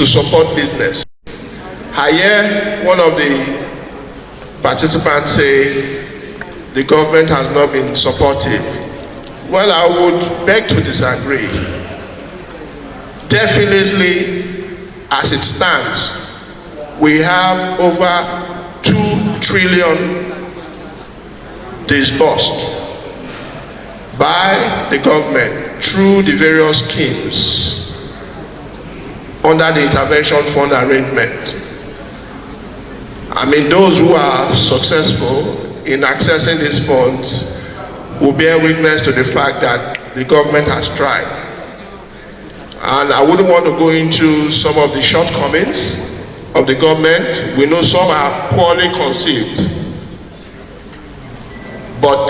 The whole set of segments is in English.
to support business. I hear one of the participants say the government has not been supportive. Well, I would beg to disagree. Definitely, as it stands, we have over 2 trillion disbursed by the government through the various schemes under the intervention fund arrangement. I mean, those who are successful in accessing these funds will bear witness to the fact that the government has tried. And I wouldn't want to go into some of the shortcomings of the government. We know some are poorly conceived. But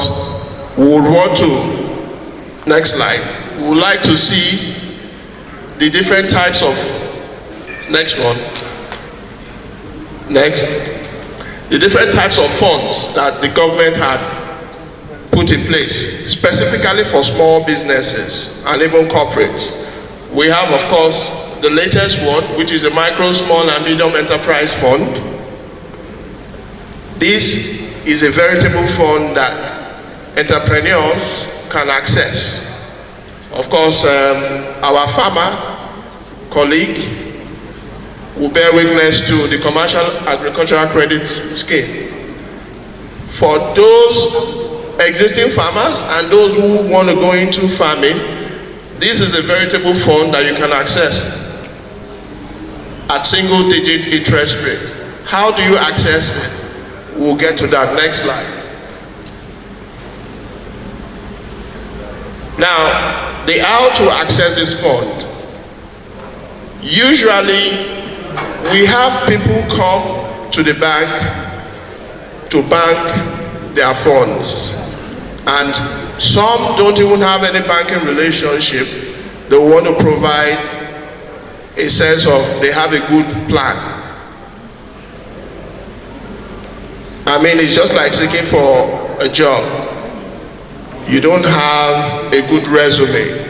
we would want to, next slide, we would like to see the different types of, next one, next, the different types of funds that the government had put in place, specifically for small businesses and even corporates. We have, of course, the latest one, which is the Micro, Small and Medium Enterprise Fund. This is a veritable fund that entrepreneurs can access. Of course, our farmer colleague will bear witness to the Commercial Agricultural Credit Scheme. For those existing farmers and those who want to go into farming, this is a veritable fund that you can access at single-digit interest rate. How do you access it? We'll get to that. Next slide. Now, the how to access this fund. Usually, we have people come to the bank to bank their funds, and some don't even have any banking relationship. They want to provide a sense of they have a good plan. I mean, it's just like seeking for a job. You don't have a good resume.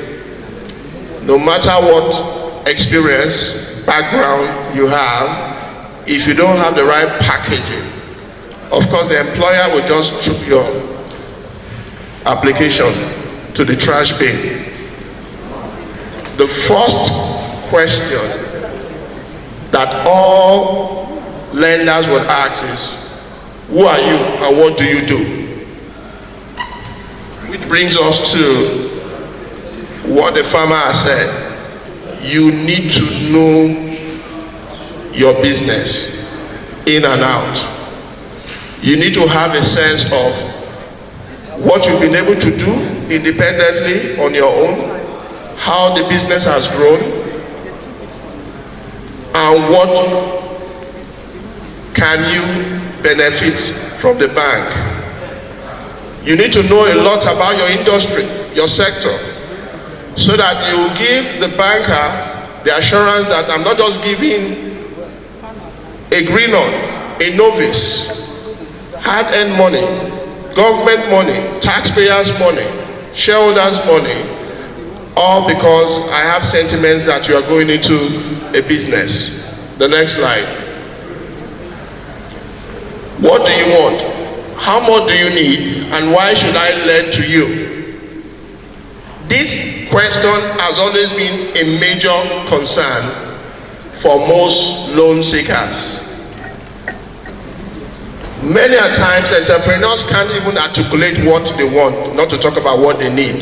No matter what experience, background you have, if you don't have the right packaging, of course the employer will just chuck your application to the trash bin. The first question that all lenders would ask is, who are you and what do you do? Which brings us to what the farmer has said. You need to know your business in and out. You need to have a sense of what you've been able to do independently on your own, how the business has grown, and what can you benefit from the bank. You need to know a lot about your industry, your sector, so that you give the banker the assurance that I'm not just giving a greenhorn, a novice, hard-earned money, government money, taxpayers' money, shareholders' money, all because I have sentiments that you are going into a business. The next slide. What do you want? How much do you need? And why should I lend to you? This question has always been a major concern for most loan seekers. Many a times entrepreneurs can't even articulate what they want, not to talk about what they need.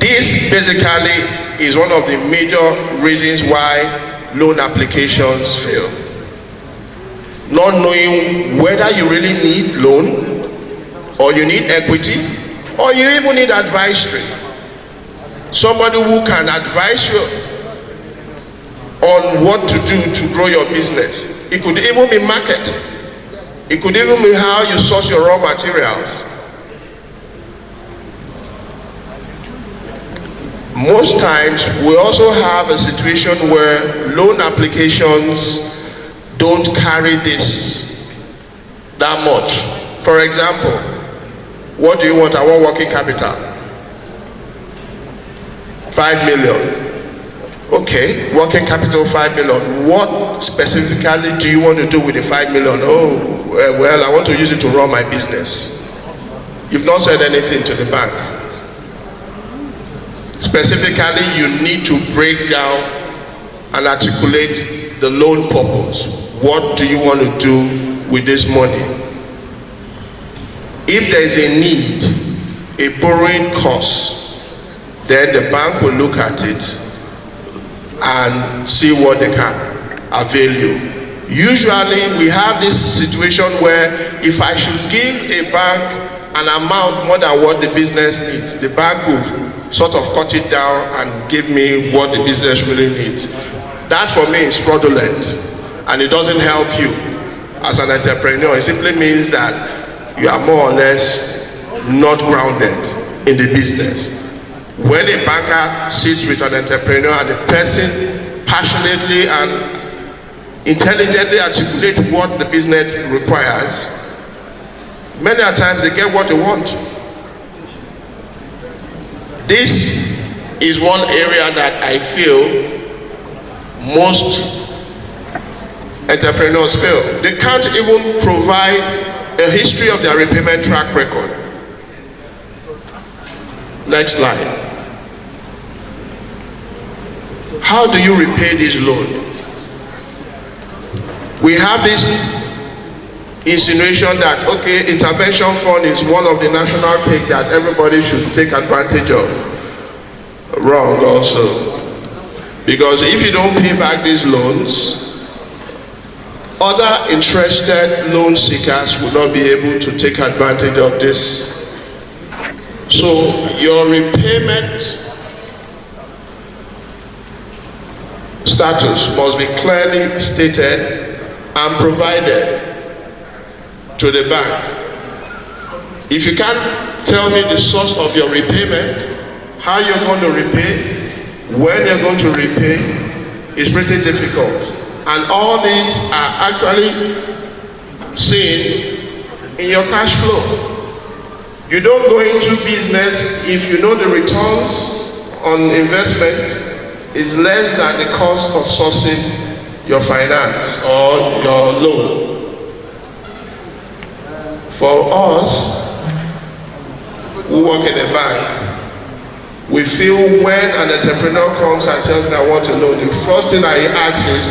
This basically is one of the major reasons why loan applications fail. Not knowing whether you really need loan, or you need equity, or you even need advisory. Somebody who can advise you on what to do to grow your business. It could even be market. It could even be how you source your raw materials. Most times, we also have a situation where loan applications don't carry this that much. For example, what do you want? I want working capital. 5 million. Okay, working capital 5 million. What specifically do you want to do with the 5 million? Oh, well, I want to use it to run my business. You've not said anything to the bank. Specifically, you need to break down and articulate the loan purpose. What do you want to do with this money? If there is a need, a borrowing cost, then the bank will look at it and see what they can avail you. Usually we have this situation where if I should give a bank an amount more than what the business needs, the bank will sort of cut it down and give me what the business really needs. That for me is fraudulent, and it doesn't help you as an entrepreneur. It simply means that you are more or less not grounded in the business. When a banker sits with an entrepreneur and the person passionately and intelligently articulates what the business requires, many a times they get what they want. This is one area that I feel most entrepreneurs fail. They can't even provide a history of their repayment track record. Next slide. How do you repay this loan? We have this insinuation that, okay, intervention fund is one of the national cake that everybody should take advantage of. Wrong also. Because if you don't pay back these loans, other interested loan seekers will not be able to take advantage of this. So your repayment status must be clearly stated and provided to the bank. If you can't tell me the source of your repayment, how you're going to repay, when you're going to repay, is pretty difficult. And all these are actually seen in your cash flow. You don't go into business if you know the returns on investment is less than the cost of sourcing your finance or your loan. For us who work in a bank, we feel when an entrepreneur comes and tells me I want a loan, the first thing I ask is,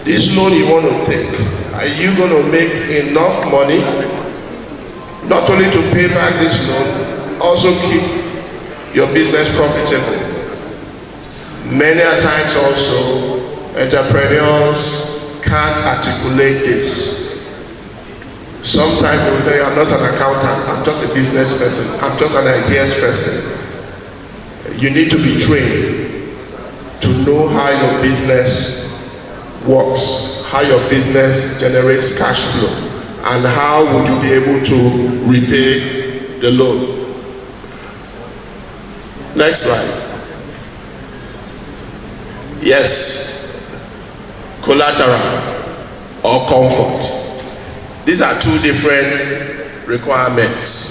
this loan you want to take, are you going to make enough money not only to pay back this loan, also keep your business profitable? Many a times also, entrepreneurs can't articulate this. Sometimes they will say, I'm not an accountant, I'm just a business person, I'm just an ideas person. You need to be trained to know how your business works, how your business generates cash flow, and how would you be able to repay the loan. Next slide. Yes, collateral or comfort. These are two different requirements.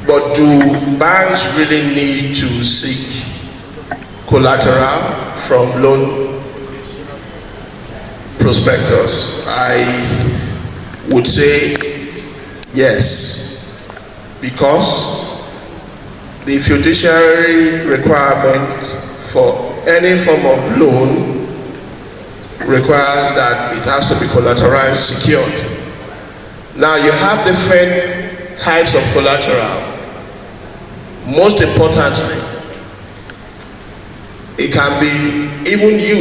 But do banks really need to seek collateral from loan prospectors? I would say yes, because the fiduciary requirement for any form of loan requires that it has to be collateralized, secured. Now you have different types of collateral. Most importantly, it can be even you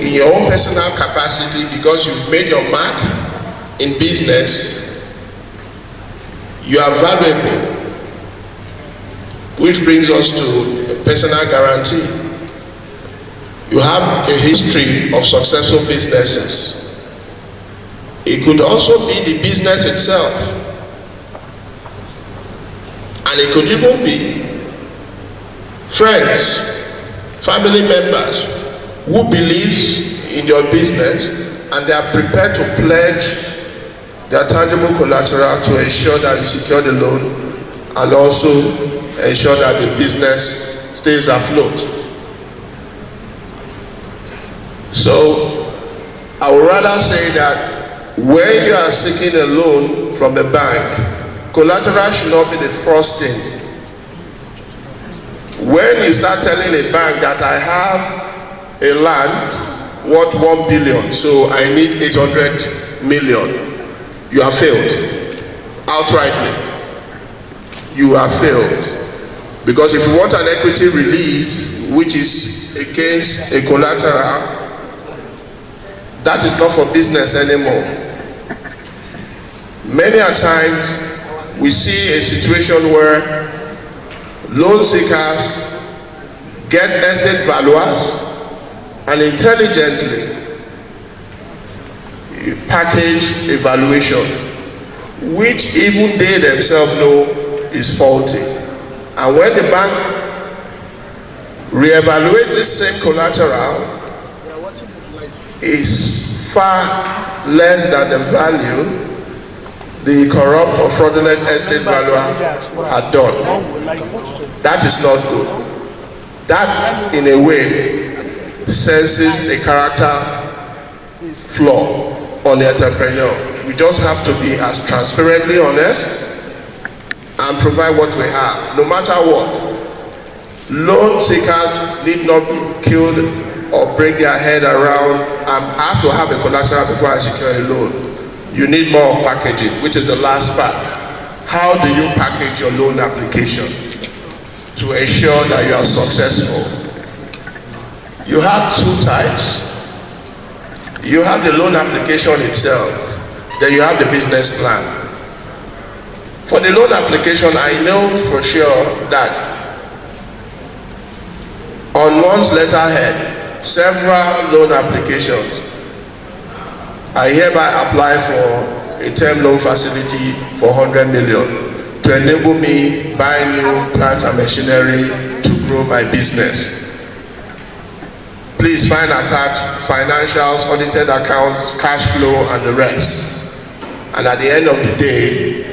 in your own personal capacity, because you've made your mark in business. You are valuable, which brings us to a personal guarantee. You have a history of successful businesses. It could also be the business itself, and it could even be friends, family members who believes in your business and they are prepared to pledge their tangible collateral to ensure that you secure the loan and also ensure that the business stays afloat. So I would rather say that when you are seeking a loan from a bank, collateral should not be the first thing. When you start telling a bank that I have a land worth 1 billion, so I need 800 million, you have failed outrightly. You have failed, because if you want an equity release which is against a collateral, that is not for business anymore. Many a times we see a situation where loan seekers get estate valuers and intelligently package a valuation which even they themselves know is faulty. And when the bank reevaluates the same collateral, is far less than the value the corrupt or fraudulent estate valuer had done. That is not good. That, in a way, senses a character flaw on the entrepreneur. We just have to be as transparently honest and provide what we have, no matter what. Loan seekers need not be killed or break their head around, I have to have a collateral before I secure a loan. You need more of packaging, which is the last part. How do you package your loan application to ensure that you are successful? You have two types. You have the loan application itself, then you have the business plan. For the loan application, I know for sure that on one's letterhead, several loan applications, I hereby apply for a term loan facility for 100 million to enable me buy new plants and machinery to grow my business. Please find attached financials, audited accounts, cash flow, and the rest. And at the end of the day,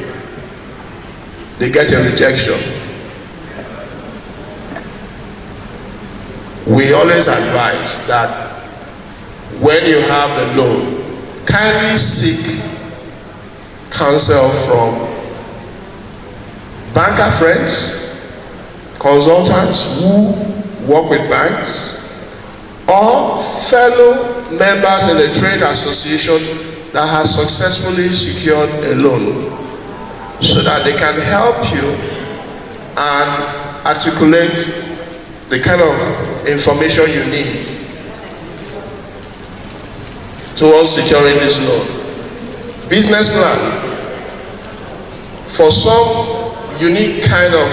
they get a rejection. We always advise that when you have the loan, kindly seek counsel from banker friends, consultants who work with banks, or fellow members in a trade association that has successfully secured a loan, so that they can help you and articulate the kind of information you need towards securing this loan. Business plan. For some unique kind of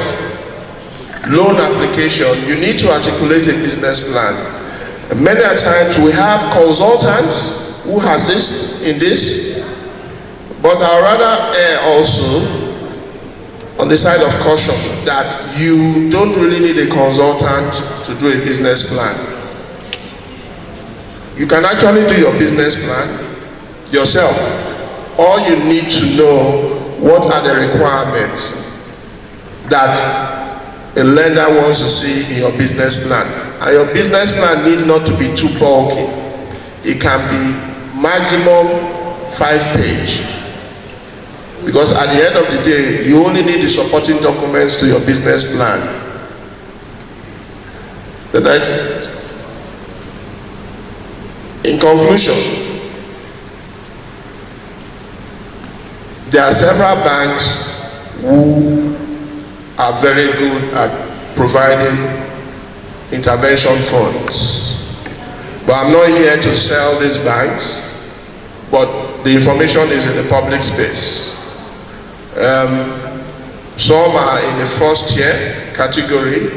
loan application, you need to articulate a business plan. And many a times we have consultants who assist in this, but I rather err also on the side of caution that you don't really need a consultant to do a business plan. You can actually do your business plan yourself. All you need to know, what are the requirements that a lender wants to see in your business plan. And your business plan need not to be too bulky. It can be maximum 5-page. Because at the end of the day, you only need the supporting documents to your business plan. The next. In conclusion, there are several banks who are very good at providing intervention funds. But I'm not here to sell these banks, but the information is in the public space. Some are in the first tier category,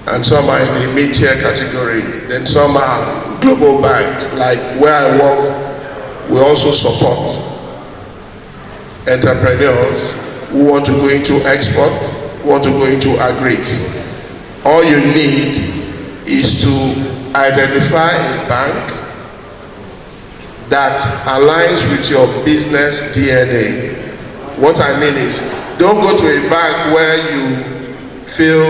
and some are in the mid-tier category. Then some are global banks. Like where I work, we also support entrepreneurs who want to go into export, who want to go into agri. All you need is to identify a bank that aligns with your business DNA What I mean is, don't go to a bank where you feel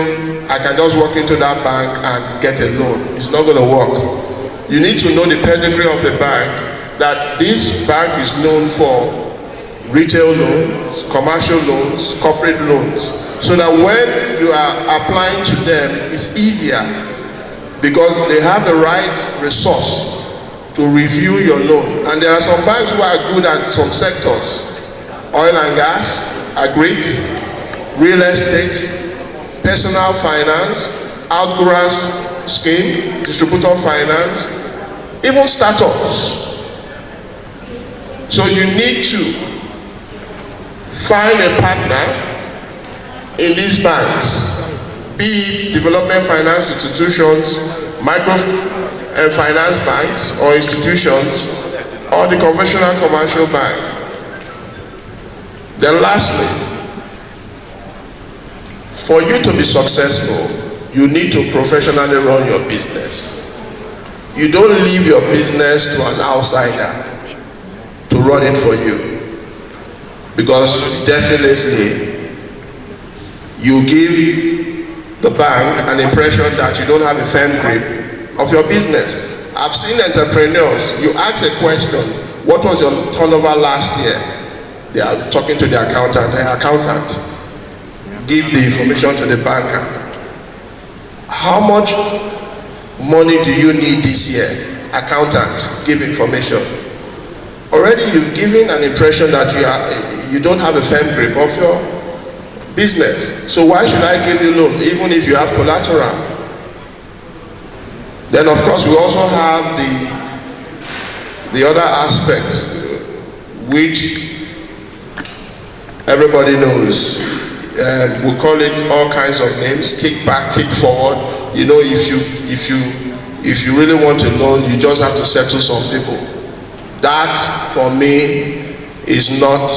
I can just walk into that bank and get a loan. It's not going to work. You need to know the pedigree of the bank, that this bank is known for retail loans, commercial loans, corporate loans, so that when you are applying to them, it's easier because they have the right resource to review your loan. And there are some banks who are good at some sectors: oil and gas, agri, real estate, personal finance, outgrowth scheme, distributor finance, even startups. So you need to find a partner in these banks, be it development finance institutions, microfinance banks or institutions, or the conventional commercial bank. Then lastly, for you to be successful, you need to professionally run your business. You don't leave your business to an outsider to run it for you, because definitely you give the bank an impression that you don't have a firm grip of your business. I've seen entrepreneurs, you ask a question, what was your turnover last year? They are talking to the accountant. The accountant give the information to the banker. How much money do you need this year? Accountant give information. Already you've given an impression that you don't have a firm grip of your business. So why should I give you loan even if you have collateral? Then of course we also have the other aspects which everybody knows. We call it all kinds of names: kick back, kick forward. You know, if you really want a loan, you just have to settle some people. That for me is not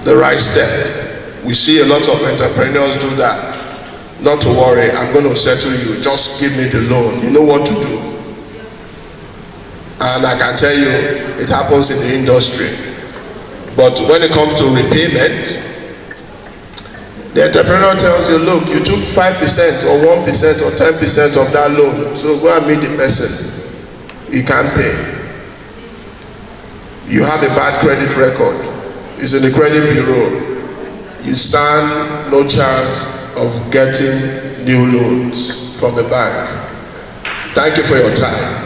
the right step. We see a lot of entrepreneurs do that. Not to worry, I'm going to settle you, just give me the loan. You know what to do. And I can tell you, it happens in the industry. But when it comes to repayment, the entrepreneur tells you, look, you took 5% or 1% or 10% of that loan, so go and meet the person. You can't pay. You have a bad credit record. It's in the credit bureau. You stand no chance of getting new loans from the bank. Thank you for your time.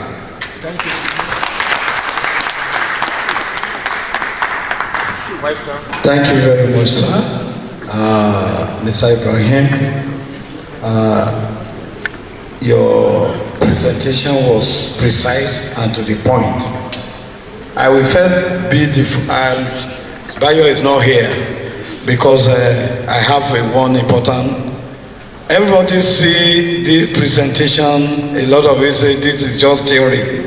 Thank you. Thank you very much, sir. Mr. Ibrahim, your presentation was precise and to the point. I will first be and Bayo is not here because I have one important. Everybody see this presentation, a lot of it say this is just theory.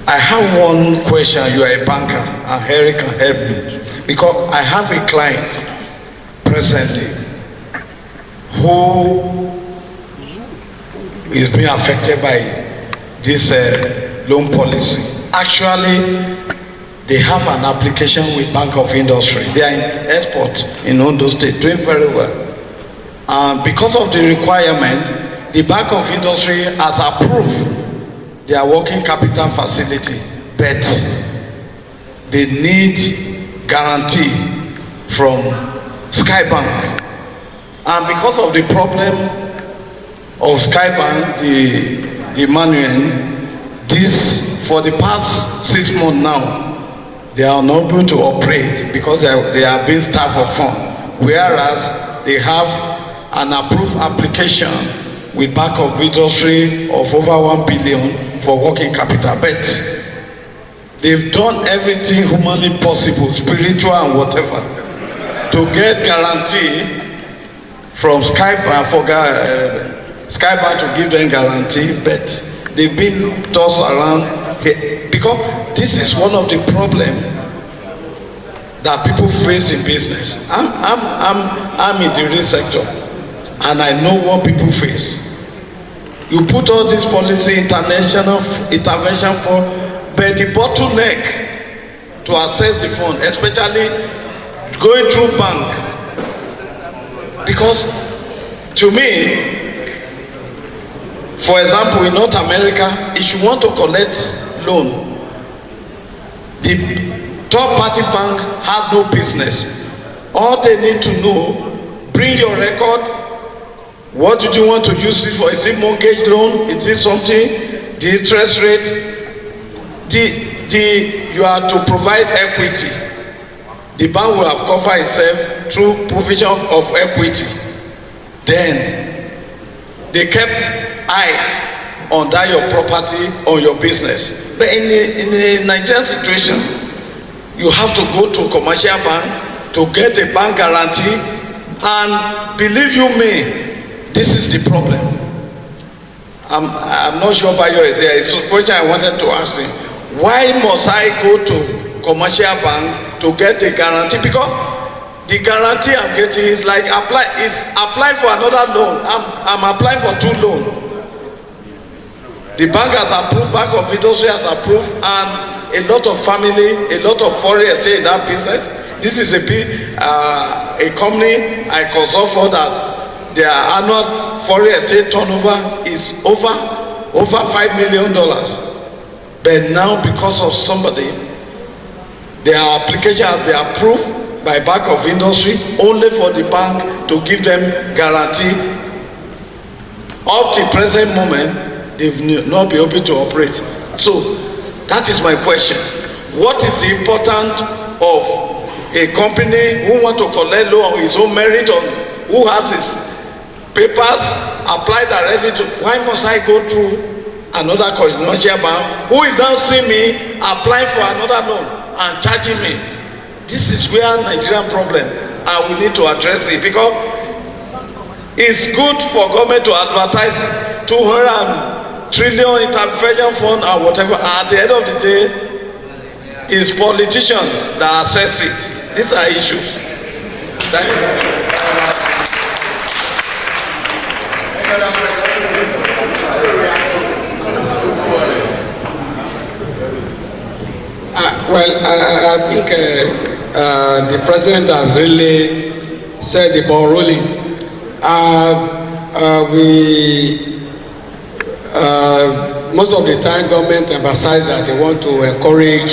I have one question. You are a banker and Harry can help me, because I have a client presently who is being affected by this loan policy. Actually, they have an application with Bank of Industry. They are in export in Ondo State, doing very well. And because of the requirement, the Bank of Industry has approved their working capital facility, but they need guarantee from Skybank. And because of the problem of Skybank, the manual, this for the past 6 months now, they are not able to operate because they are being starved of funds, whereas they have an approved application with Bank of Industry of over 1 billion for working capital. But they've done everything humanly possible, spiritual and whatever, to get guarantee from Skybank to give them guarantee, but they've been tossed around because this is one of the problems that people face in business. I'm in the real sector and I know what people face. You put all this policy, international intervention for, but the bottleneck to access the fund, especially going through bank. Because to me, for example, in North America, if you want to collect loan, the third party bank has no business. All they need to know, bring your record. What did you want to use it for? Is it mortgage loan? Is it something? The interest rate? You are to provide equity. The bank will have covered itself through provision of equity. Then they kept eyes on that your property, on your business. But in a Nigerian situation, you have to go to a commercial bank to get a bank guarantee, and believe you me, this is the problem. I'm not sure about your idea. It's a question I wanted to ask him. Why must I go to commercial bank to get a guarantee? Because the guarantee I'm getting is like apply for another loan. I'm applying for 2 loans. The bank has approved, Bank of Industry has approved, and a lot of family, a lot of foreign estate in that business. This is a company I consult for that their annual foreign estate turnover is over $5 million. But now, because of somebody, their application has been approved by Bank of Industry only for the bank to give them guarantee. Up to the present moment, they've not been able to operate. So that is my question. What is the importance of a company who want to collect loan on his own merit, or who has his papers applied directly to? Why must I go through another commercial bank who is now seeing me applying for another loan and charging me? This is where Nigerian problem, and we need to address it, because it's good for government to advertise 200 trillion intervention fund or whatever. At the end of the day, it's politicians that assess it. These are issues. Thank you. I think the president has really said the ball rolling. Most of the time, government emphasize that they want to encourage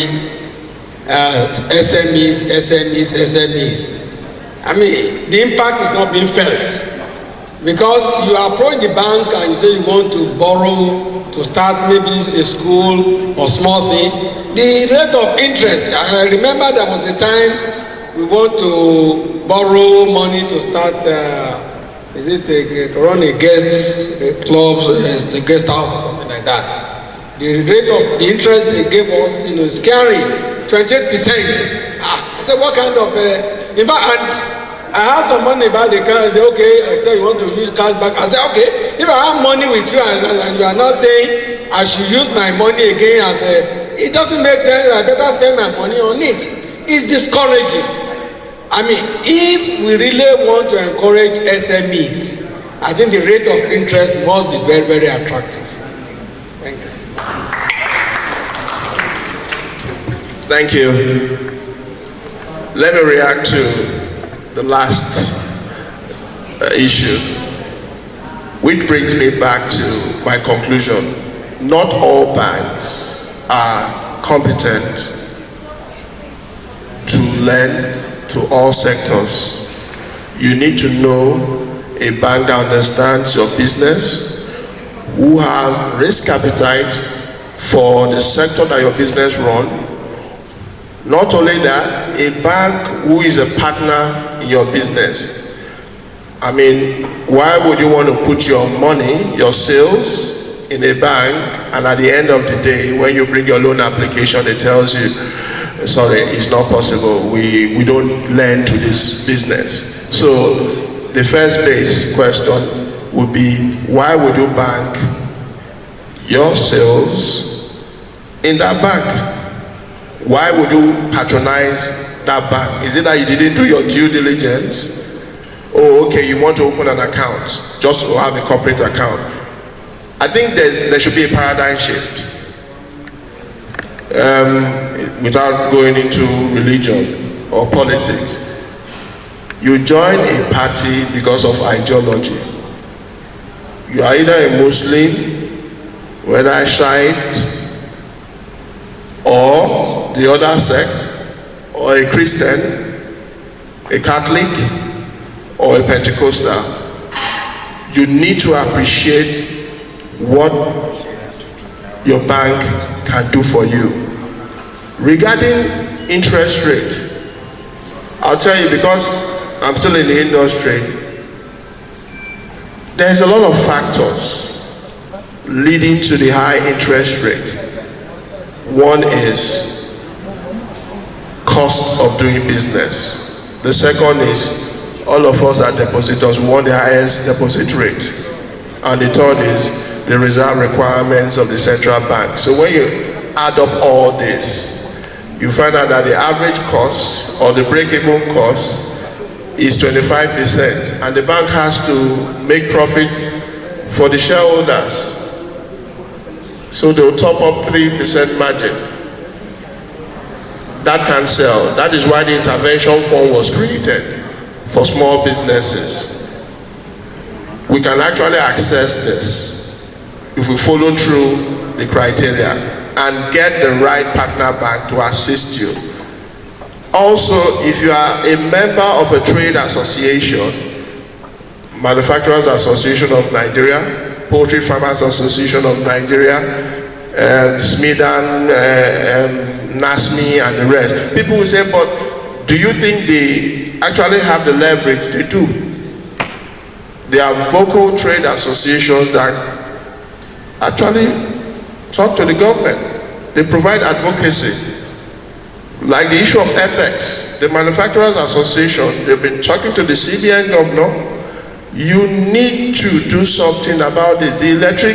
SMEs. I mean, the impact is not being felt, because you approach the bank and you say you want to borrow to start maybe a school or small thing. The rate of interest, I remember there was a time we want to borrow money to start to run a guest club, a guest house or something like that. The rate of the interest they gave us, is scary, 28%. I said, what kind of in fact, and I have some money about the car. I say, okay, I tell you want to use cash back. I say, okay, if I have money with you and you are not saying I should use my money again, it doesn't make sense. I better spend my money on it. It's discouraging. I mean, if we really want to encourage SMEs, I think the rate of interest must be very, very attractive. Thank you. Thank you. Let me react to the last issue, which brings me back to my conclusion. Not all banks are competent to lend to all sectors. You need to know a bank that understands your business, who has risk appetite for the sector that your business runs. Not only that, a bank who is a partner in your business. I mean, why would you want to put your money, your sales, in a bank, and at the end of the day, when you bring your loan application, it tells you, sorry, it's not possible. We don't lend to this business. So the first base question would be, why would you bank your sales in that bank? Why would you patronize that bank? Is it that you didn't do your due diligence? Oh, okay, you want to open an account just to have a corporate account. I think there should be a paradigm shift. without going into religion or politics, you join a party because of ideology. You are either a Muslim, whether a Shiite, or the other sect, or a Christian, a Catholic, or a Pentecostal. You need to appreciate what your bank can do for you. Regarding interest rate, I'll tell you, because I'm still in the industry, there's a lot of factors leading to the high interest rate. One is cost of doing business. The second is all of us are depositors. We want the highest deposit rate. And the third is the reserve requirements of the central bank. So when you add up all this, you find out that the average cost or the break-even cost is 25%, and the bank has to make profit for the shareholders. So they'll top up 3% margin. That can sell. That is why the intervention fund was created for small businesses. We can actually access this if we follow through the criteria and get the right partner bank to assist you. Also, if you are a member of a trade association, Manufacturers Association of Nigeria, Poultry Farmers Association of Nigeria, SMIDAN, NASMI, and the rest, people will say, but do you think they actually have the leverage? They do. There are vocal trade associations that actually talk to the government. They provide advocacy. Like the issue of FX, the Manufacturers Association, they've been talking to the CBN governor. You need to do something about it. The Electric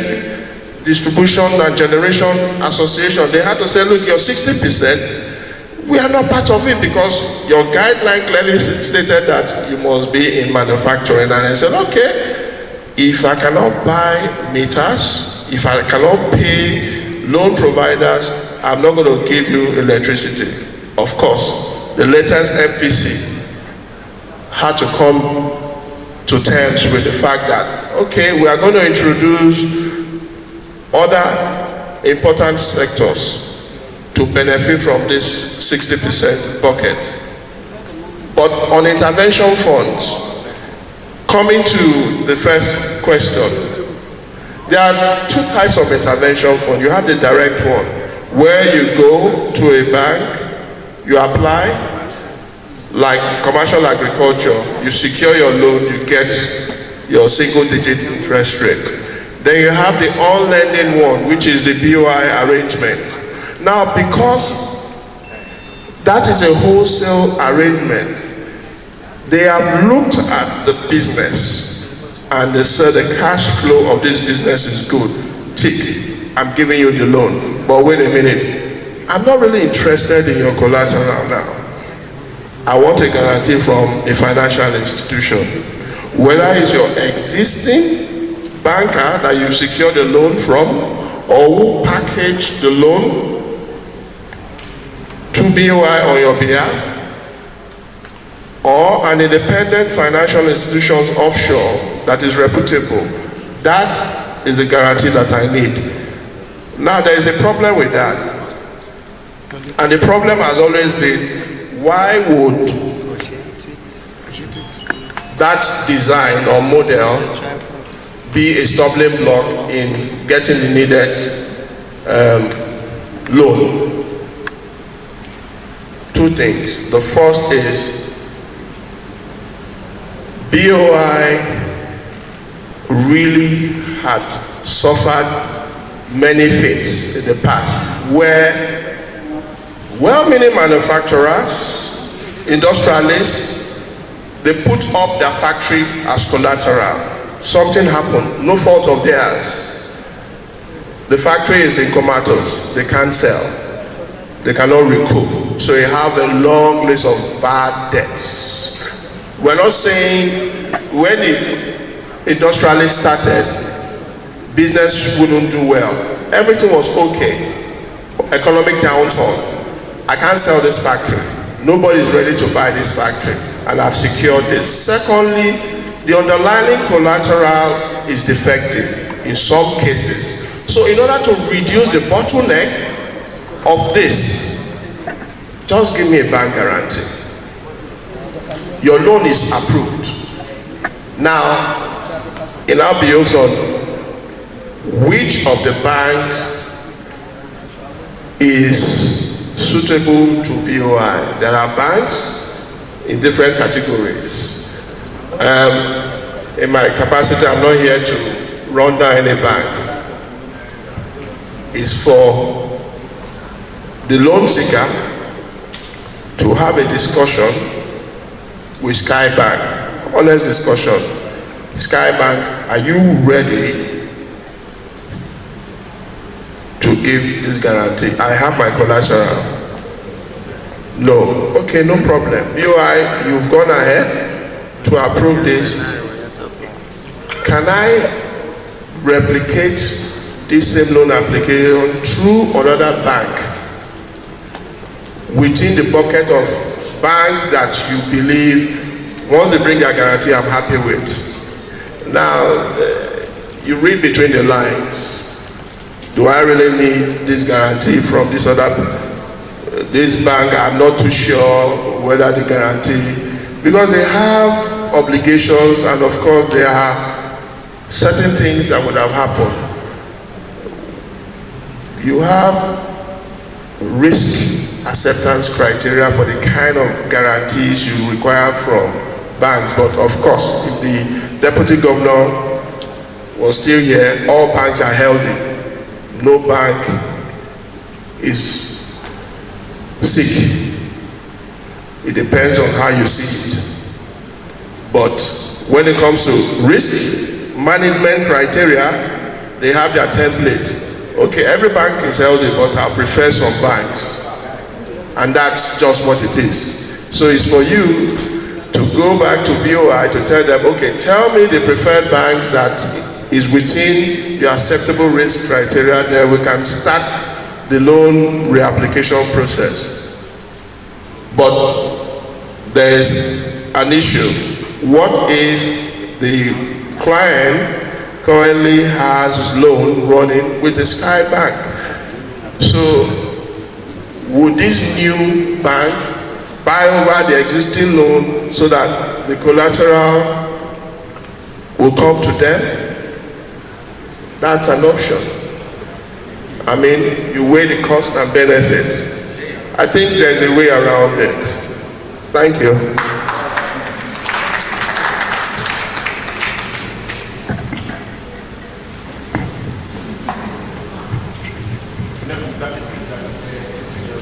Distribution and Generation Association, they had to say, look, you're 60%. We are not part of it because your guideline clearly stated that you must be in manufacturing. And I said, okay, if I cannot buy meters, if I cannot pay loan providers, I'm not going to give you electricity. Of course, the latest MPC had to come to terms with the fact that, okay, we are going to introduce other important sectors to benefit from this 60% bucket. But on intervention funds, coming to the first question, there are two types of intervention fund. You have the direct one, where you go to a bank, you apply, like commercial agriculture, you secure your loan, you get your single-digit interest rate. Then you have the on-lending one, which is the BOI arrangement. Now, because that is a wholesale arrangement, they have looked at the business and they said the cash flow of this business is good. Tick, I'm giving you the loan. But wait a minute, I'm not really interested in your collateral now. I want a guarantee from a financial institution. Whether it's your existing banker that you secure the loan from, or who package the loan to BOI on your behalf, or an independent financial institution offshore that is reputable. That is the guarantee that I need. Now there is a problem with that, and the problem has always been, why would that design or model be a stumbling block in getting the needed loan? Two things. The first is BOI really had suffered many fates in the past where well-meaning manufacturers, industrialists, they put up their factory as collateral. Something happened, no fault of theirs. The factory is in comatose, they can't sell, they cannot recoup. So you have a long list of bad debts. We're not saying when the industrialists started, business wouldn't do well. Everything was okay. Economic downturn. I can't sell this factory. Nobody is ready to buy this factory, and I've secured this. Secondly, the underlying collateral is defective in some cases. So in order to reduce the bottleneck of this, just give me a bank guarantee. Your loan is approved. Now, it now builds on which of the banks is suitable to BOI. There are banks in different categories. In my capacity, I'm not here to run down any bank. It's for the loan seeker to have a discussion with Skybank, honest discussion. Skybank, are you ready to give this guarantee? I have my collateral. No. Okay, no problem. BOI, you've gone ahead to approve this. Can I replicate this same loan application through another bank within the bucket of banks that you believe once they bring their guarantee I'm happy with? Now, you read between the lines. Do I really need this guarantee from this bank? I'm not too sure whether the guarantee, because they have obligations, and of course there are certain things that would have happened. You have risk acceptance criteria for the kind of guarantees you require from banks, but of course, if the deputy governor was still here, all banks are healthy. No bank is sick. It depends on how you see it. But when it comes to risk management criteria, they have their template. Okay, every bank is healthy, but I prefer some banks. And that's just what it is. So it's for you to go back to BOI to tell them, okay, tell me the preferred banks that is within the acceptable risk criteria, then we can start the loan reapplication process. But there is an issue. What if the client currently has loan running with the Sky Bank? So would this new bank buy over the existing loan so that the collateral will come to them? That's an option. I mean, you weigh the cost and benefits. I think there's a way around it. Thank you.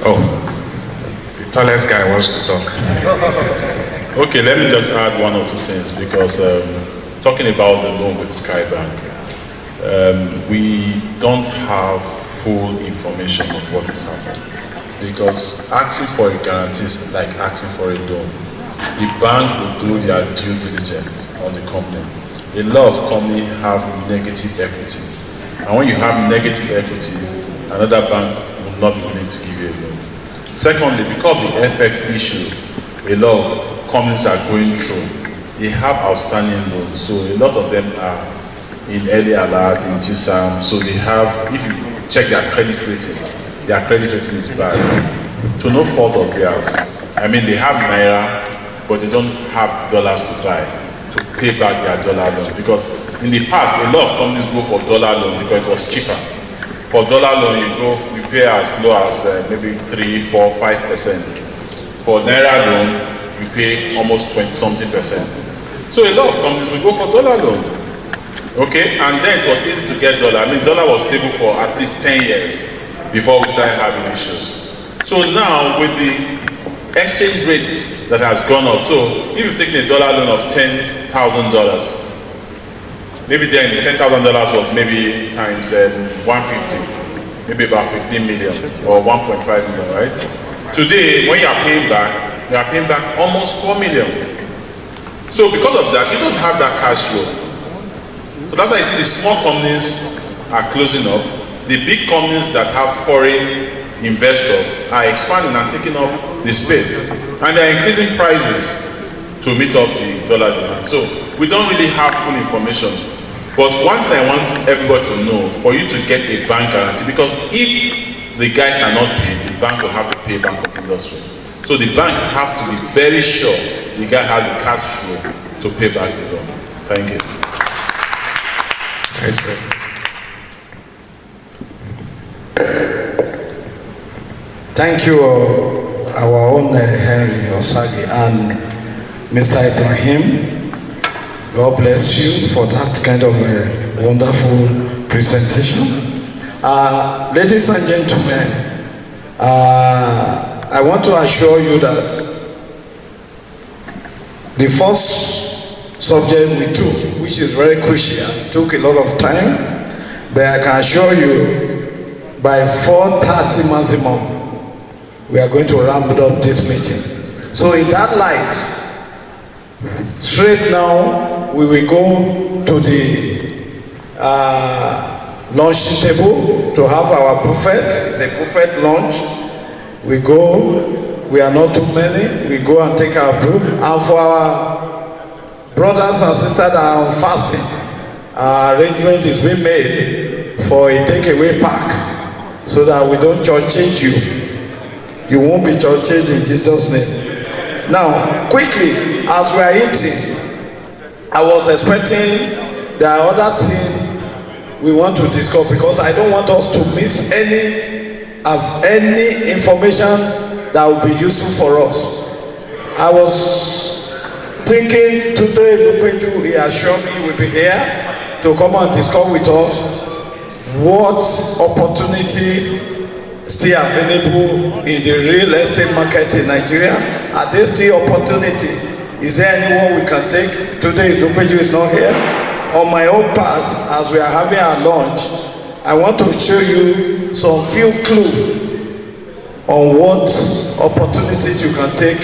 Oh, the tallest guy wants to talk. Okay, let me just add one or two things, because talking about the loan with Skybank, we don't have full information of what is happening, because asking for a guarantee is like asking for a loan. The bank will do their due diligence on the company. A lot of companies have negative equity, and when you have negative equity, another bank will not be willing to give you a loan. Secondly, because of the FX issue a lot of companies are going through, they have outstanding loans, so a lot of them are in early alert, in GSAM, so they have, if you check their credit rating is bad, to no fault of theirs. I mean, they have Naira, but they don't have dollars to buy, to pay back their dollar loan, because in the past, a lot of companies go for dollar loan because it was cheaper. For dollar loan, you pay as low as maybe 3, 4, 5%. For Naira loan, you pay almost 20-something%. So a lot of companies will go for dollar loan. Okay, and then it was easy to get dollar. I mean, dollar was stable for at least 10 years before we started having issues. So now, with the exchange rate that has gone up, so if you've taken a dollar loan of $10,000, maybe then $10,000 was maybe times 150, maybe about 15 million or 1.5 million, right? Today, when you are paying back almost 4 million. So because of that, you don't have that cash flow. So that's why you see the small companies are closing up. The big companies that have foreign investors are expanding and taking up the space, and they are increasing prices to meet up the dollar demand. So we don't really have full information. But one thing I want everybody to know, for you to get a bank guarantee, because if the guy cannot pay, the bank will have to pay Bank of Industry. So the bank has to be very sure the guy has the cash flow to pay back the loan. Thank you. Nice. Thank you, our own Henry Osagi and Mr. Ibrahim. God bless you for that kind of wonderful presentation. Ladies and gentlemen, I want to assure you that the first subject we took, which is very crucial, took a lot of time, but I can assure you by 4:30 maximum, we are going to ramp up this meeting. So in that light, straight now, we will go to the lunch table to have our buffet. It's a buffet lunch. We go, we are not too many, we go and take our brew. And for our brothers and sisters that are on fasting, our arrangement is being made for a takeaway pack so that we don't shortchange you. You won't be shortchanged in Jesus' name. Now, quickly, as we are eating, I was expecting the other thing we want to discuss, because I don't want us to miss any information that will be useful for us. I was thinking today Lupeju reassured me will be here to come and discuss with us what opportunity still available in the real estate market in Nigeria. Are there still opportunity? Is there anyone we can take? Today Lupeju is not here. On my own part, as we are having our lunch, I want to show you some few clues on what opportunities you can take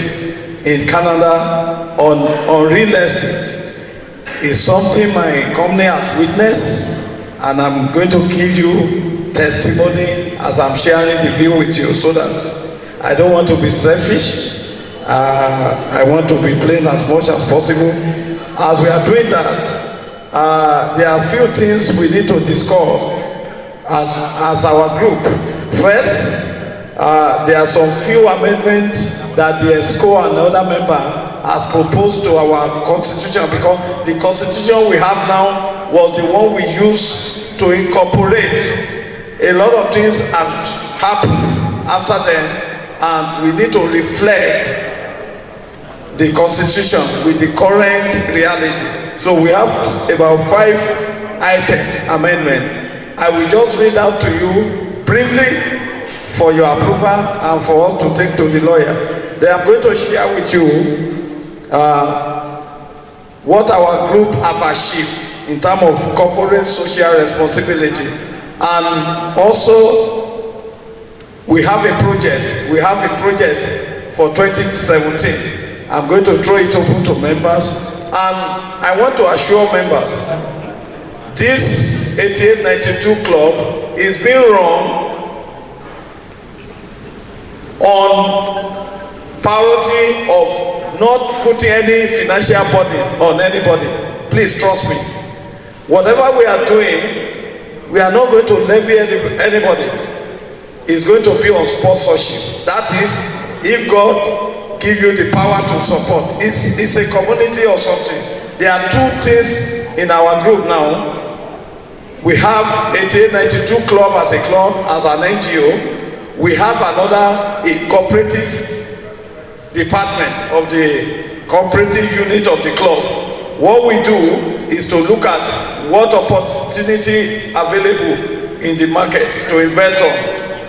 in Canada on real estate. It's something my company has witnessed, and I'm going to give you testimony as I'm sharing the view with you, so that I don't want to be selfish. I want to be plain as much as possible. As we are doing that, there are a few things we need to discuss as our group. First, there are some few amendments that the ESCO and the other member has proposed to our constitution, because the constitution we have now was the one we used to incorporate. A lot of things have happened after then, and we need to reflect the constitution with the current reality. So we have about 5 items amendment. I will just read out to you briefly for your approval and for us to take to the lawyer. Then I'm going to share with you what our group have achieved in terms of corporate social responsibility. And also, we have a project for 2017. I'm going to throw it open to members, and I want to assure members, this 8892 club is being run on priority of not putting any financial burden on anybody. Please trust me. Whatever we are doing, we are not going to levy anybody. It's going to be on sponsorship. That is, if God give you the power to support. It's a community or something. There are 2 things in our group now. We have 8892 Club as a club, as an NGO. We have another cooperative department of the cooperative unit of the club. What we do is to look at what opportunity available in the market to invest on,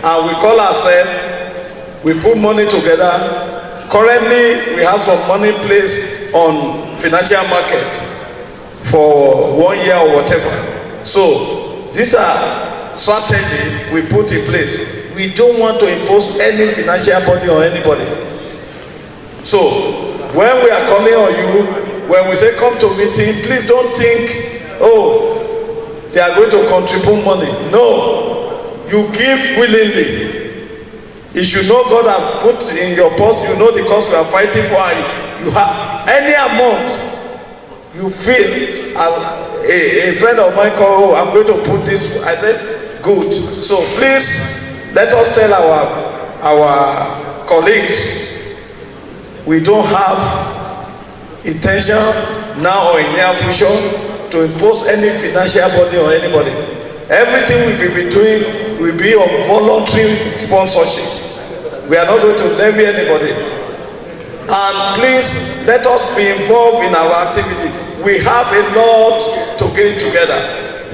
and we call ourselves, we put money together. Currently we have some money placed on financial market for 1 year or whatever. So these are strategies we put in place. We don't want to impose any financial burden on anybody. So when we are calling on you, when we say come to meeting, please don't think, oh, they are going to contribute money. No, you give willingly. You should know God has put in your purse, you know the cause we are fighting for, and you have any amount you feel. A friend of mine called, oh, I'm going to put this. I said, good. So please, let us tell our colleagues, we don't have intention now or in near future to impose any financial burden on anybody. Everything we will be doing will be on voluntary sponsorship. We are not going to levy anybody. And please, let us be involved in our activity. We have a lot to gain together.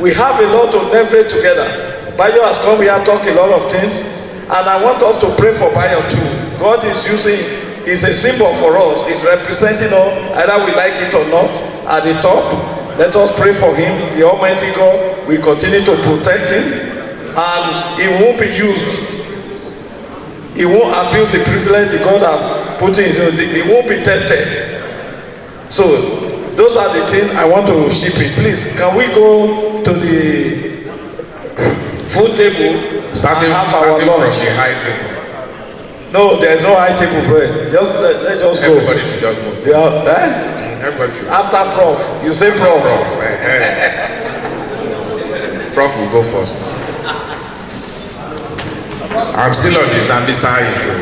We have a lot to leverage together. Bayo has come here, talk a lot of things, and I want us to pray for Bayo too. God is a symbol for us. He's representing us, either we like it or not, at the top. Let us pray for him. The Almighty God will continue to protect him, and he won't be used. He won't abuse the privilege God has put in his own. He won't be tempted. So, those are the things I want to ship in. Please, can we go to the food table starting and have our lunch? From the high table. No, there is no high table bread. Let's just go. Everybody should just move. Everybody should. After Prof, you say Prof. Prof will go first. I'm still on the Zambisa issue.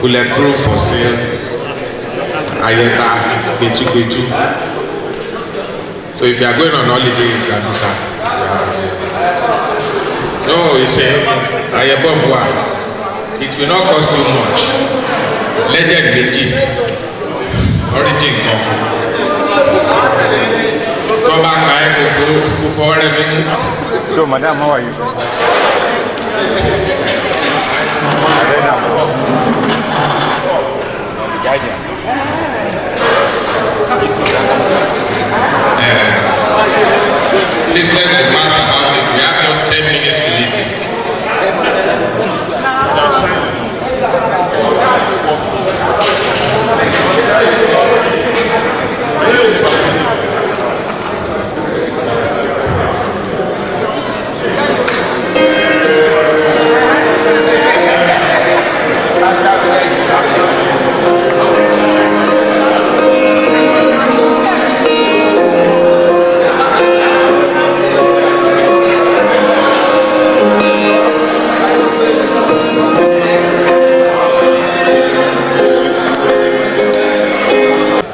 Bulletproof for sale. Ayeta, Betu. So if you are going on holiday in Zambisa, no, it's a Ayebobwa. It will not cost too much. Legend Beji. Origin come back before everything. So, madam, how are you? Listen to the master about it. We have just 10 minutes to listen.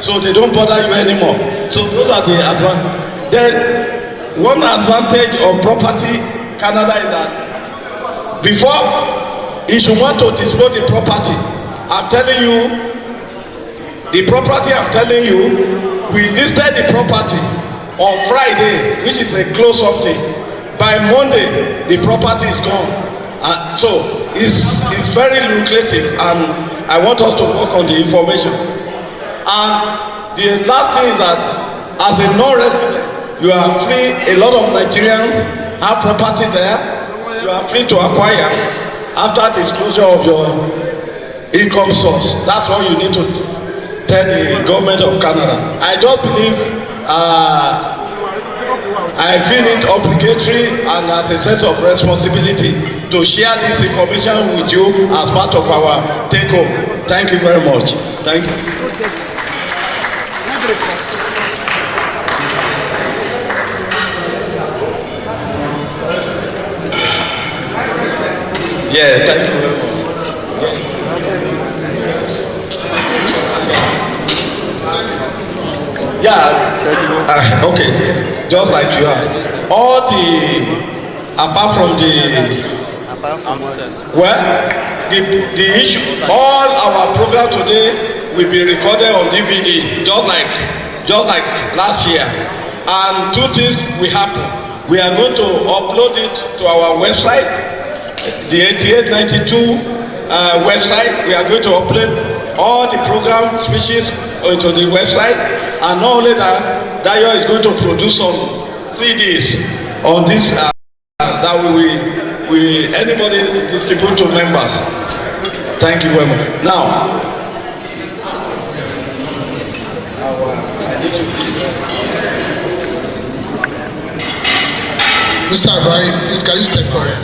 So they don't bother you anymore. So those are the advantages. Then one advantage of property Canada is that before if you want to dispose the property, I'm telling you, the property I'm telling you, we listed the property on Friday, which is a close-up thing. By Monday, the property is gone. So it's very lucrative, and I want us to work on the information. And the last thing is that as a non-resident, you are free. A lot of Nigerians have property there. You are free to acquire after disclosure of your income source. That's what you need to tell the government of Canada. I just believe I feel it obligatory and as a sense of responsibility to share this information with you as part of our take-home. Thank you very much. Thank you. Yes, thank you very much. Yeah, okay. Just like you have. All the, apart from the, well, the issue, all our program today will be recorded on DVD, just like last year. And two things will happen. We are going to upload it to our website, the 8892 website. We are going to upload all the program speeches onto the website, and not only that, Dayo is going to produce some CDs on this that we anybody distribute to members. Thank you very much. Now, Mr. Ibrahim, please can you step forward?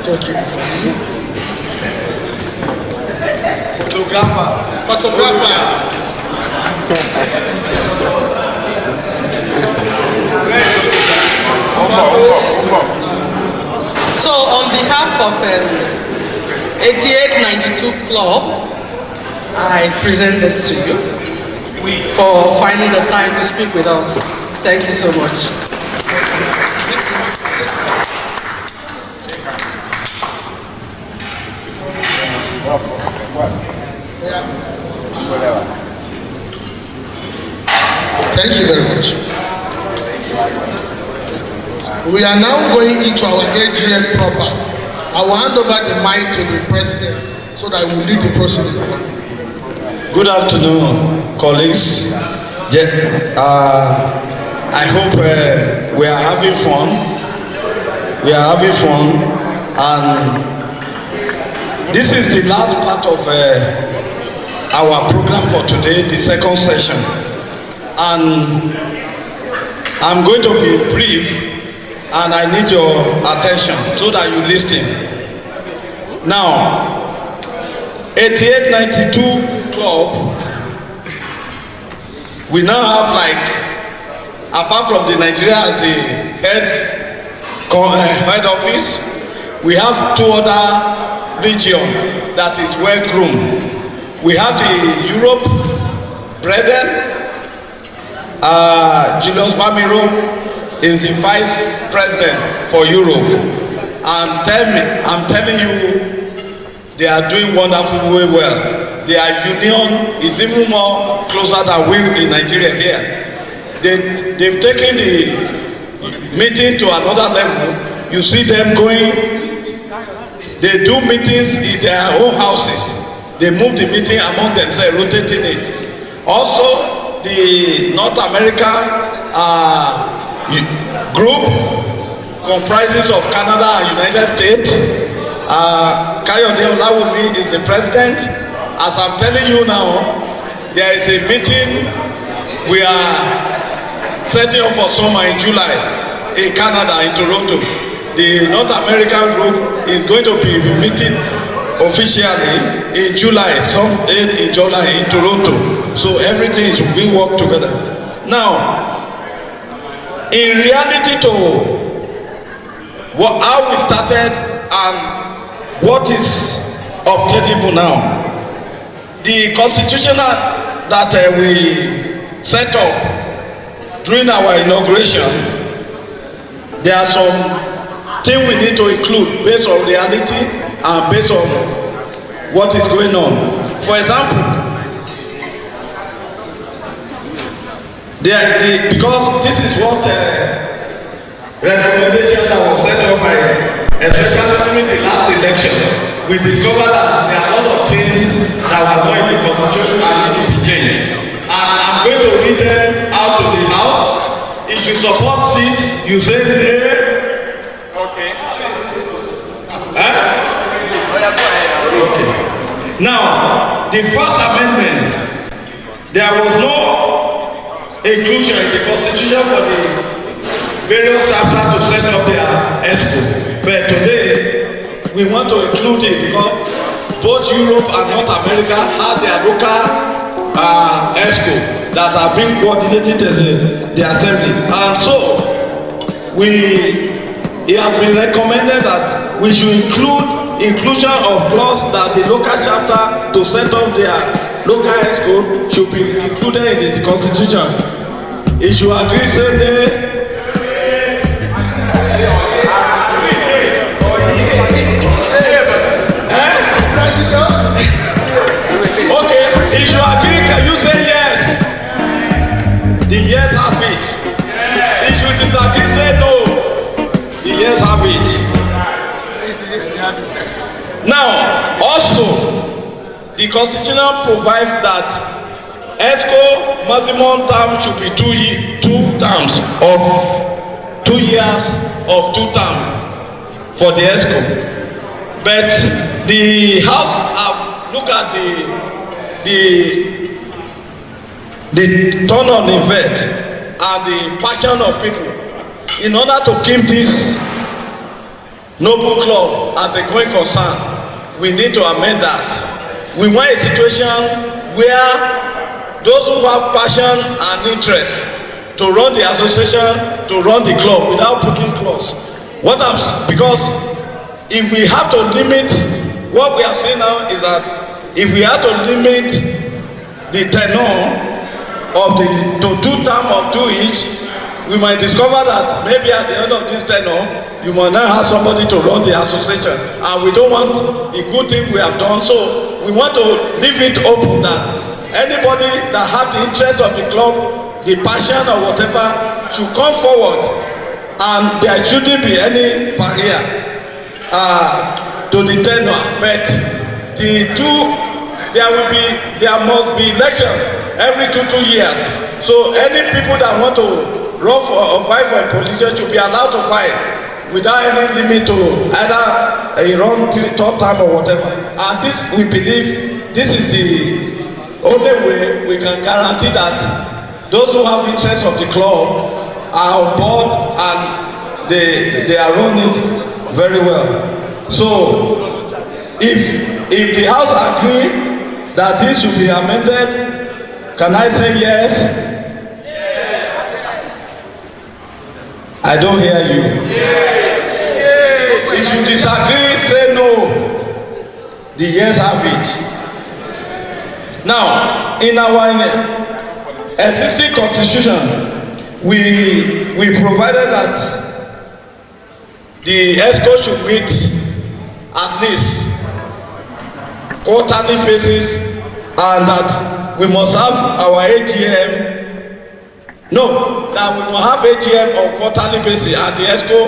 Thank you. Photographer. So, on behalf of 8892 Club, I present this to you for finding the time to speak with us. Thank you so much. Thank you very much. We are now going into our AGM proper. I will hand over the mic to the president so that we will lead the process. Good afternoon, colleagues. I hope we are having fun. We are having fun, and this is the last part of our program for today, the second session. And I'm going to be brief, and I need your attention so that you listen. Now, 8892 Club, we now have, like, apart from the Nigeria as the head office, we have two other regions that is well groomed. We have the Europe Brethren. Julius Bamiro is the vice president for Europe. I'm telling you, they are doing wonderfully well. Their union is even more closer than we in Nigeria here. They've taken the meeting to another level. You see them going, they do meetings in their own houses. They move the meeting among themselves, rotating it. Also, the North America group comprises of Canada and United States. Kayode Olawumi is the president. As I'm telling you now, there is a meeting we are setting up for summer in July in Canada, in Toronto. The North American group is going to be meeting officially in July, some date in July in Toronto. So everything is being worked together. Now, in reality to how we started and what is obtainable now, the constitution that we set up during our inauguration, there are some things we need to include based on reality and based on what is going on. For example, because this is what recommendation that was set up by, especially during the last election, we discovered that there are a lot of things that were not in the constitution and need to be changed. And I'm going to read them out to the house. If you support it, you say nay. Okay. Okay. Now, the first amendment, there was no inclusion in the constitution for the various chapters to set up their ESCO. But today, we want to include it because both Europe and North America have their local ESCO that are being coordinated as the assembly. And so, it has been recommended that we should inclusion of clause that the local chapter to set up their local ESCO should be included in the constitution. If you agree, say nay. Okay, if you agree, can you say yes? The yes have it. If you disagree, say no. The yes have it. Now, also, the constitution provides that ESCO maximum term should be 2 terms of 2 years of 2 terms for the ESCO. But the House have looked at the turn on event and the passion of people in order to keep this Noble Club as a going concern. We need to amend that. We want a situation where those who have passion and interest to run the association, to run the club without putting clause. Because if we have to limit, what we are saying now is that if we have to limit the tenure of to 2 terms of 2 each, we might discover that maybe at the end of this tenure, you might now have somebody to run the association, and we don't want the good thing we have done. So we want to leave it open that anybody that have the interest of the club, the passion or whatever, should come forward, and there shouldn't be any barrier to the tenure. But there must be election every 2 years. So any people that want to run for or fight for a position should be allowed to fight without any limit to either a run 3rd time or whatever. And this, we believe, this is the only way we can guarantee that those who have interest of the club are on board and they are running it very well. So if the House agree that this should be amended, can I say yes? I don't hear you. If you disagree, say no. The yes have it. Now, in our existing constitution, we provided that the ESCO should meet at least quarterly basis, and that we must have our AGM. No, that we will have AGM on quarterly basis at the ESCO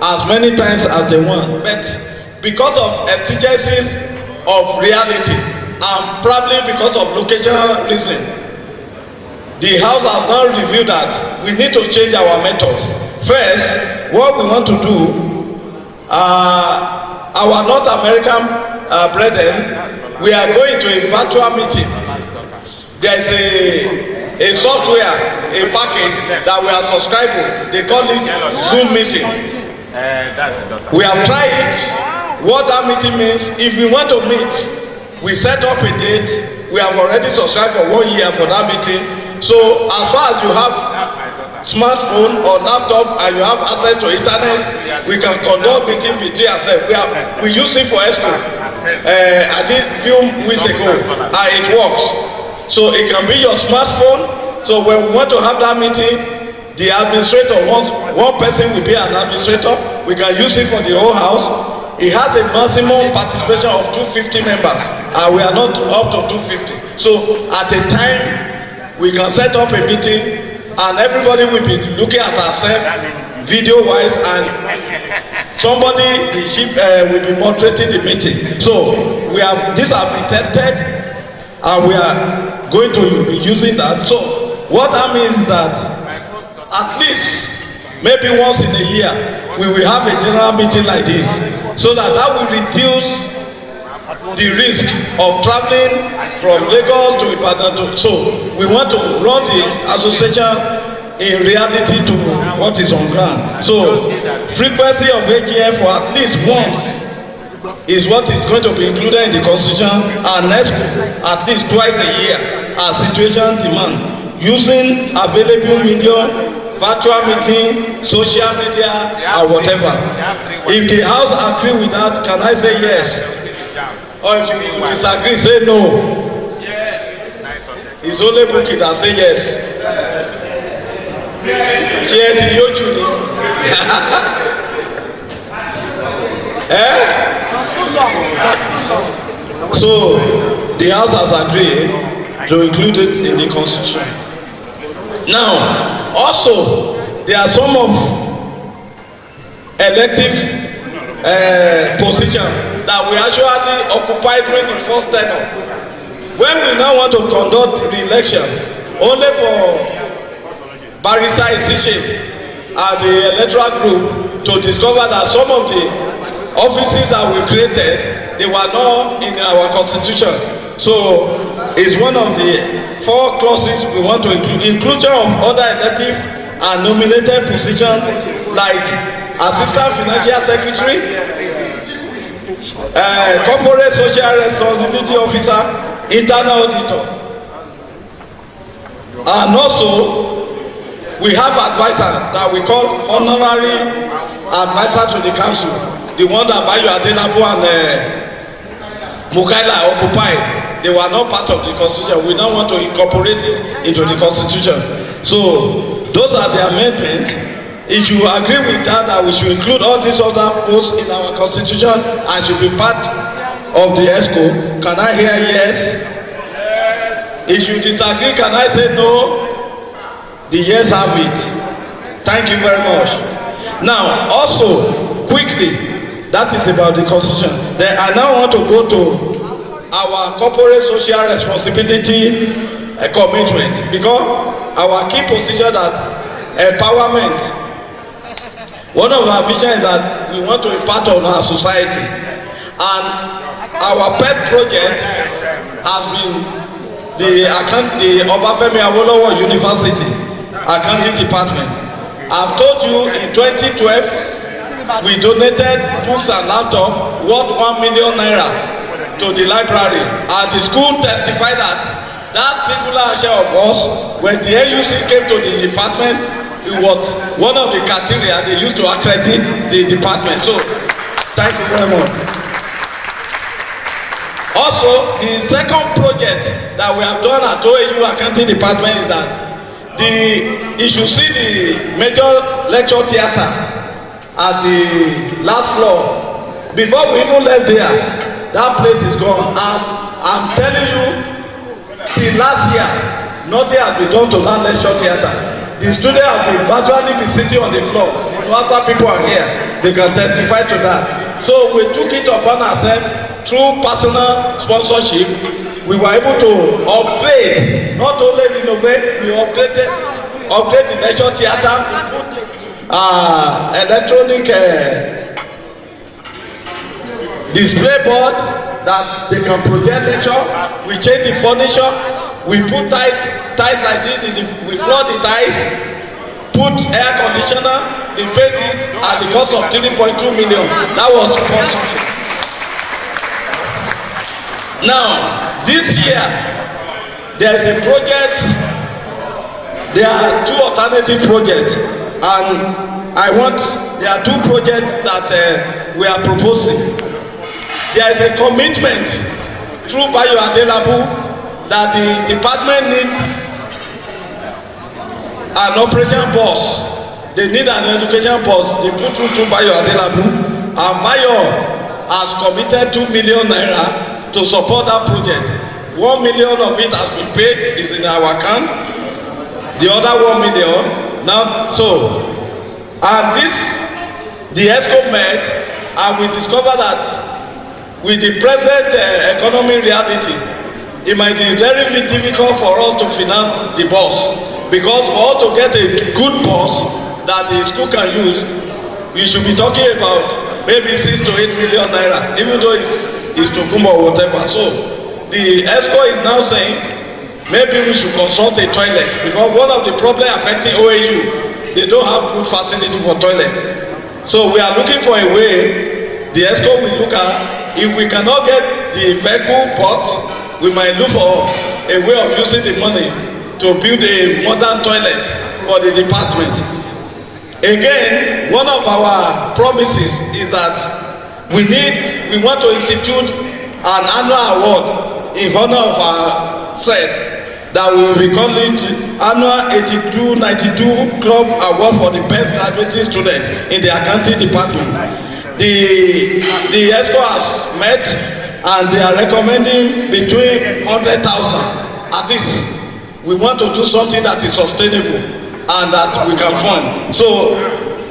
as many times as they want. But because of exigencies of reality and probably because of locational reason, the House has now reviewed that we need to change our method. First, what we want to do, our North American brethren, we are going to a virtual meeting. There is a software, a package that we are subscribing. They call it Zoom meeting. We have tried it. What that meeting means, if we want to meet, we set up a date. We have already subscribed for 1 year for that meeting. So as far as you have smartphone or laptop and you have access to internet, we can conduct meeting between ourselves. We use it for ESCO. I did a few weeks ago, and it works. So it can be your smartphone. So when we want to have that meeting, the administrator, one person will be an administrator. We can use it for the whole house. It has a maximum participation of 250 members, and we are not up to 250. So at a time, we can set up a meeting, and everybody will be looking at ourselves video-wise, and somebody, the chief, will be moderating the meeting. So these have been tested, and we are going to be using that. So what that means is that at least maybe once in a year we will have a general meeting like this, so that will reduce the risk of traveling from Lagos to Ibadan. So we want to run the association in reality to what is on ground. So frequency of AGM for at least once is what is going to be included in the constitution, and next at least twice a year as situation demand, using available media, virtual meeting, social media, or whatever. If the House agree with that, can I say yes? Or if you disagree, say no. It's only Bukky that say yes. So the House has agreed to include it in the constitution. Now, also there are some of elective positions that we actually occupy during the first tenure. When we now want to conduct the election, only for Barrister Isishe and the electoral group to discover that some of the offices that we created, they were not in our constitution. So it's one of the 4 clauses we want to include. Inclusion of other elective and nominated positions like assistant financial secretary, corporate social responsibility officer, internal auditor. And also, we have advisor that we call honorary advisor to the council, the one that Bayo Adenabu and Mukaila occupied. They were not part of the constitution. We now want to incorporate it into the constitution. So those are the amendments. If you agree with that, we should include all these other posts in our constitution and should be part of the ESCO. Can I hear yes? If you disagree, can I say no? The yes have it. Thank you very much. Now, also, quickly, that is about the constitution. Then I now want to go to our corporate social responsibility commitment, because our key position that empowerment, one of our vision is that we want to impact on our society, and our pet project has been the Obafemi Awolowo University accounting department. I've told you in 2012 we donated books and laptops worth 1 million naira to the library, and the school testified that singular share of us, when the AUC came to the department, it was one of the criteria they used to accredit the department. So thank you very much. Also, the second project that we have done at OAU accounting department is that you should see the major lecture theatre at the last floor. Before we even left there, that place is gone. I'm telling you, till last year, nothing has been done to that lecture theatre. The students have been virtually sitting on the floor. After people are here, they can testify to that. So we took it upon ourselves through personal sponsorship. We were able to upgrade, not only renovate, we upgrade the lecture theatre. We put electronic display board that they can project lecture. We change the furniture. We put ties like this. We flood the ties. Put air conditioner. We paid it at the cost of 3.2 million. That was sponsorship. Now, this year there is a project. There are two alternative projects, and there are two projects that we are proposing. There is a commitment through Bayo Adenabu that the department needs an operation boss. They need an education boss. They put through Bayo Adenabu, and Bayo has committed 2 million naira to support that project. 1 million of it has been paid, is in our account. The other 1 million now. So, and the ESCO met, and we discovered that with the present economic reality, it might be very difficult for us to finance the bus, because for us to get a good bus that the school can use, we should be talking about maybe 6 to 8 million naira, even though it's Tokumbo or whatever. So the ESCO is now saying maybe we should consult a toilet, because one of the problems affecting OAU, they don't have good facility for toilet. So we are looking for a way. The ESCO will look at, if we cannot get the vehicle bought, we might look for a way of using the money to build a modern toilet for the department. Again, one of our promises is that we want to institute an annual award in honor of our set that we will be calling annual 82-92 Club Award for the best graduating student in the accounting department. The ESCO has met, and they are recommending between 100,000 at least. We want to do something that is sustainable and that we can fund. So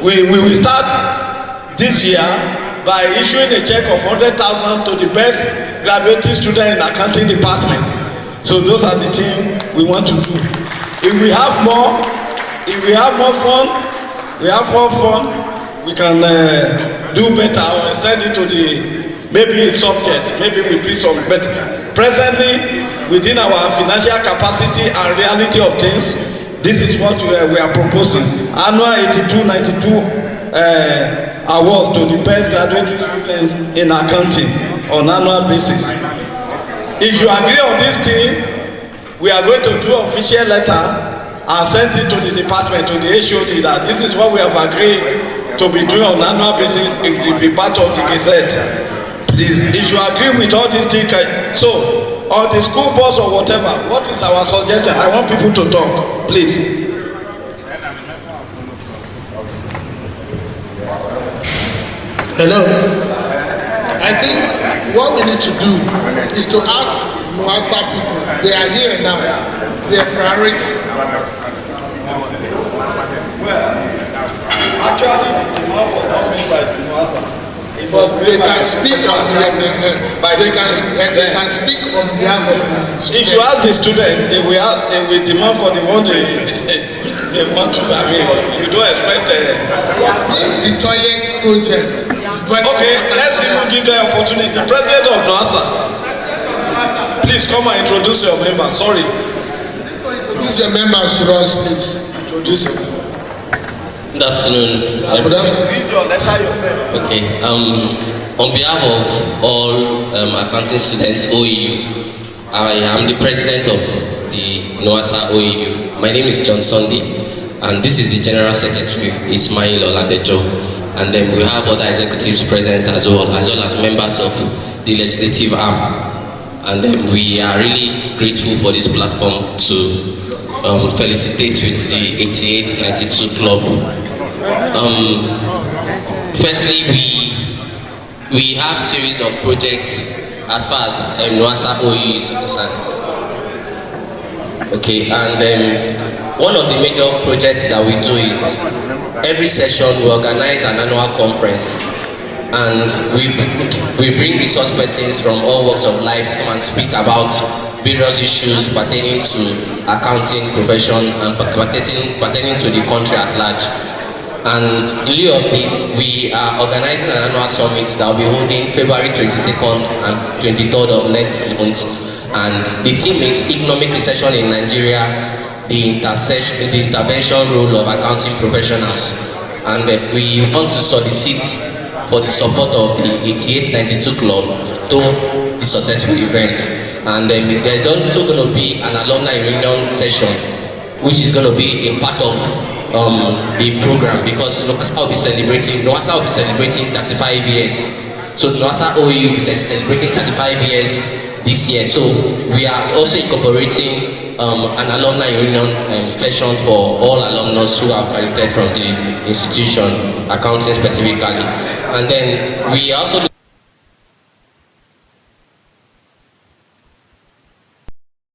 we will start this year by issuing a check of 100,000 to the best graduating student in the accounting department. So those are the things we want to do. If we have more fun, we can do better or send it to maybe subject, maybe we do some better. Presently, within our financial capacity and reality of things, this is what we are proposing. Annual 82-92 award to the best graduate students in accounting on annual basis. If you agree on this thing, we are going to do an official letter and send it to the department, to the HOD, that this is what we have agreed to be doing on annual basis. It will be part of the Gazette. Please, if you agree with all these things, so on the school bus or whatever, what is our suggestion? I want people to talk, please. Hello. I think what we need to do is to ask Nwasa people. They are here now. Their priority. Actually, the demand was not made by Nwasa. But they can speak on they can speak on behalf of the If you ask the students, they will demand for the one they want to. I mean, you don't expect. The toilet project. Okay, let's even give them opportunity. The president of NWASA, please come and introduce your member. Sorry. Introduce your members to us, please. Introduce your. Good afternoon. Read your letter yourself. Okay. On behalf of all accounting students OEU, I am the president of the NWASA OEU. My name is John Sunday, and this is the general secretary, Ismail Oladejo. And then we have other executives present as well as members of the legislative arm. And then we are really grateful for this platform to felicitate with the 8892 Club. Firstly, we have series of projects as far as NWASA OEU is concerned. Okay, and one of the major projects that we do is every session we organize an annual conference, and we bring resource persons from all walks of life to come and speak about various issues pertaining to accounting profession and pertaining to the country at large. And in lieu of this, we are organizing an annual summit that will be holding February 22nd and 23rd of next month. And the theme is Economic Recession in Nigeria, the intervention role of accounting professionals. And we want to solicit for the support of the 8892 Club to the successful event. And there's also going to be an alumni reunion session, which is going to be a part of the program, because NWASA will be celebrating 35 years. So NWASA OEU is celebrating 35 years this year. So we are also incorporating an alumni reunion session for all alumnus who have graduated from the institution, accounting specifically. And then we also